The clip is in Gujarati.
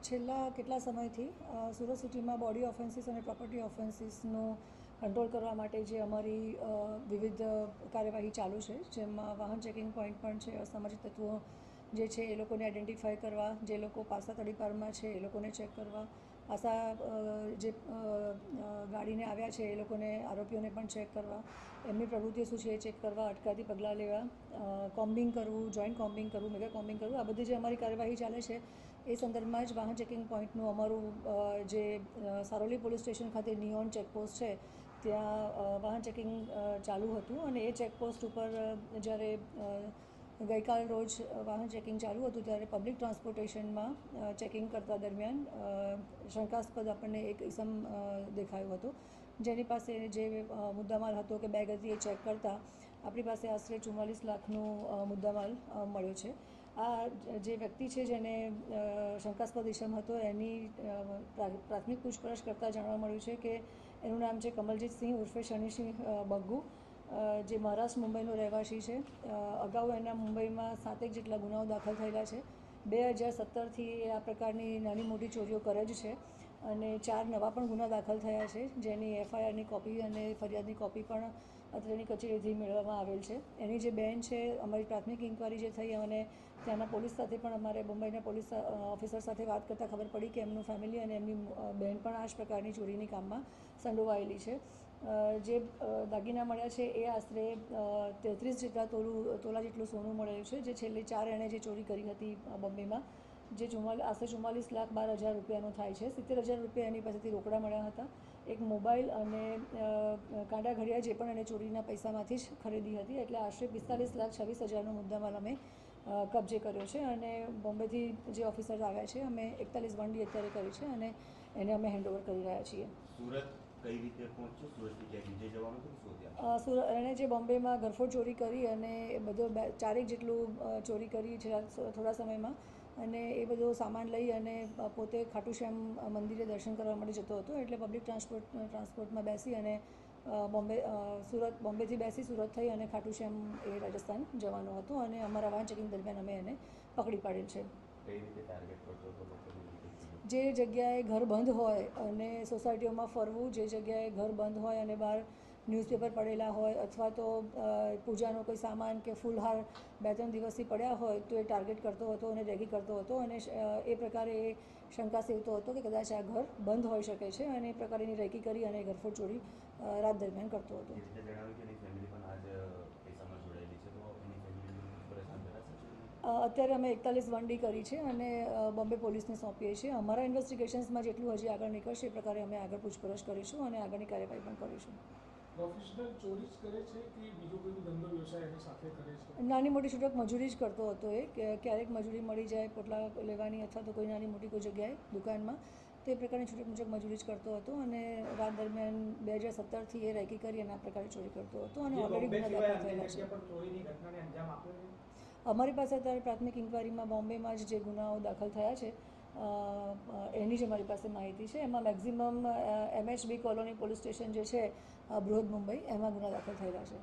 છેલ્લા કેટલા સમયથી સુરત સિટીમાં બોડી ઓફેન્સીસ અને પ્રોપર્ટી ઓફેન્સીસનો કંટ્રોલ કરવા માટે જે અમારી વિવિધ કાર્યવાહી ચાલુ છે, જેમાં વાહન ચેકિંગ પોઈન્ટ પણ છે, અસામાજિક તત્વો જે છે એ લોકોને આઈડેન્ટિફાય કરવા, જે લોકો પાસા તડીપારમાં છે એ લોકોને ચેક કરવા, પાસા જે ગાડીને આવ્યા છે એ લોકોને આરોપીઓને પણ ચેક કરવા, એમની પ્રવૃત્તિઓ શું છે એ ચેક કરવા, અટકાયતી પગલાં લેવા, કોમ્બિંગ કરવું, જોઈન્ટ કોમ્બિંગ કરવું, મેગા કોમ્બિંગ કરવું, આ બધી જે અમારી કાર્યવાહી ચાલે છે એ સંદર્ભમાં જ વાહન ચેકિંગ પોઈન્ટનું અમારું જે સારોલી પોલીસ સ્ટેશન ખાતે નિયોન ચેકપોસ્ટ છે ત્યાં વાહન ચેકિંગ ચાલુ હતું. અને એ ચેકપોસ્ટ ઉપર જ્યારે ગઈકાલ રોજ વાહન ચેકિંગ ચાલુ હતું ત્યારે પબ્લિક ટ્રાન્સપોર્ટેશનમાં ચેકિંગ કરતા દરમિયાન શંકાસ્પદ આપણને એક ઇસમ દેખાયો હતો, જેની પાસે જે મુદ્દામાલ હતો કે બેગ હતી એ ચેક કરતાં આપણી પાસે આશરે 44 લાખનું મુદ્દામાલ મળ્યો છે. આ જે વ્યક્તિ છે જેને શંકાસ્પદ ઇસમ હતો એની પ્રાથમિક પૂછપરછ કરતાં જાણવા મળ્યું છે કે એનું નામ છે કમલજીતસિંહ ઉર્ફે શનિસિંહ બગ્ગુ, જે મહારાષ્ટ્ર મુંબઈનો રહેવાસી છે. અગાઉ એના મુંબઈમાં 7 જેટલા ગુનાઓ દાખલ થયેલા છે. 2017થી એ આ પ્રકારની નાની મોટી ચોરીઓ કરે જ છે અને 4 નવા પણ ગુના દાખલ થયા છે, જેની એફઆઈઆરની કોપી અને ફરિયાદની કોપી પણ અત્રેની કચેરીથી મેળવવામાં આવેલ છે. એની જે બેન છે, અમારી પ્રાથમિક ઇન્કવાયરી જે થઈ અને ત્યાંના પોલીસ સાથે પણ અમારે મુંબઈના પોલીસ ઓફિસર સાથે વાત કરતાં ખબર પડી કે એમનું ફેમિલી અને એમની બેન પણ આ જ પ્રકારની ચોરીની કામમાં સંડોવાયેલી છે. જે દાગીના મળ્યા છે એ આશરે 33 જેટલા તોલા જેટલું સોનું મળેલું છે, જે છેલ્લી 4 એણે જે ચોરી કરી હતી બોમ્બેમાં, જે આશરે 44,12,000 રૂપિયાનો થાય છે. 70,000 રૂપિયા એની પાસેથી રોકડા મળ્યા હતા, એક મોબાઈલ અને કાંડા ઘડિયાળ જે પણ એને ચોરીના પૈસામાંથી જ ખરીદી હતી, એટલે આશરે 45,26,000નો મુદ્દામાલ અમે કબજે કર્યો છે. અને બોમ્બેથી જે ઓફિસર આવ્યા છે, અમે 41 વંડી અત્યારે કરી છે અને એને અમે હેન્ડઓવર કરી રહ્યા છીએ. સુરત કઈ રીતે પહોંચ્યો? સુરતથી ક્યાંક બીજે જવાનું હતું શું ત્યાં? એણે જે બોમ્બેમાં ઘરફોડ ચોરી કરી અને એ બધો 4 જેટલું ચોરી કરી છે થોડા સમયમાં, અને એ બધો સામાન લઈ અને પોતે ખાટુ શ્યામ મંદિરે દર્શન કરવા માટે જતો હતો. એટલે પબ્લિક ટ્રાન્સપોર્ટમાં બેસી અને બોમ્બેથી બેસી સુરત થઈ અને ખાટુ શ્યામ એ રાજસ્થાન જવાનો હતો અને અમારા વાહન ચેકિંગ દરમિયાન અમે એને પકડી પાડેલ છે. કઈ રીતે ટાર્ગેટ કરતો હતો લોકોને? જે જગ્યાએ ઘર બંધ હોય અને સોસાયટીઓમાં ફરવું, જે જગ્યાએ ઘર બંધ હોય અને બહાર ન્યૂઝપેપર પડેલા હોય અથવા તો પૂજાનો કોઈ સામાન કે ફૂલહાર 2-3 દિવસથી પડ્યા હોય તો એ ટાર્ગેટ કરતો હતો અને રેકી કરતો હતો. અને એ પ્રકારે એ શંકા સેવતો હતો કે કદાચ આ ઘર બંધ હોઈ શકે છે અને એ પ્રકારે એની રેકી કરી અને ઘરફોડ ચોરી રાત દરમિયાન કરતો હતો. અત્યારે અમે 41 વંડી કરી છે અને બોમ્બે પોલીસને સોંપીએ છીએ. અમારા ઇન્વેસ્ટિગેશન્સમાં જેટલું હજી આગળ નીકળશે એ પ્રકારે અમે આગળ પૂછપરછ કરીશું અને આગળની કાર્યવાહી પણ કરીશું. પ્રોફેશનલ ચોરી જ કરે છે કે બીજો કોઈ ધંધો વ્યવસાય એની સાથે કરે છે? નાની મોટી છૂટક મજૂરી જ કરતો હતો એ, કે ક્યારેક મજૂરી મળી જાય પોટલા લેવાની અથવા તો કોઈ નાની મોટી કોઈ જગ્યાએ દુકાનમાં, તો એ પ્રકારની છૂટક મુજબ મજૂરી જ કરતો હતો. અને રાત દરમિયાન 2017થી એ રેકી કરી અને આ પ્રકારે ચોરી કરતો હતો અને ઓલરેડી ગુના દાખલ થયેલા છે. અમારી પાસે અત્યારે પ્રાથમિક ઇન્કવાયરીમાં બોમ્બેમાં જ જે ગુનાઓ દાખલ થયા છે એની જ અમારી પાસે માહિતી છે. એમાં maximum MHB colony police station જે છે બૃહદ મુંબઈ, એમાં ગુના દાખલ થયેલા છે.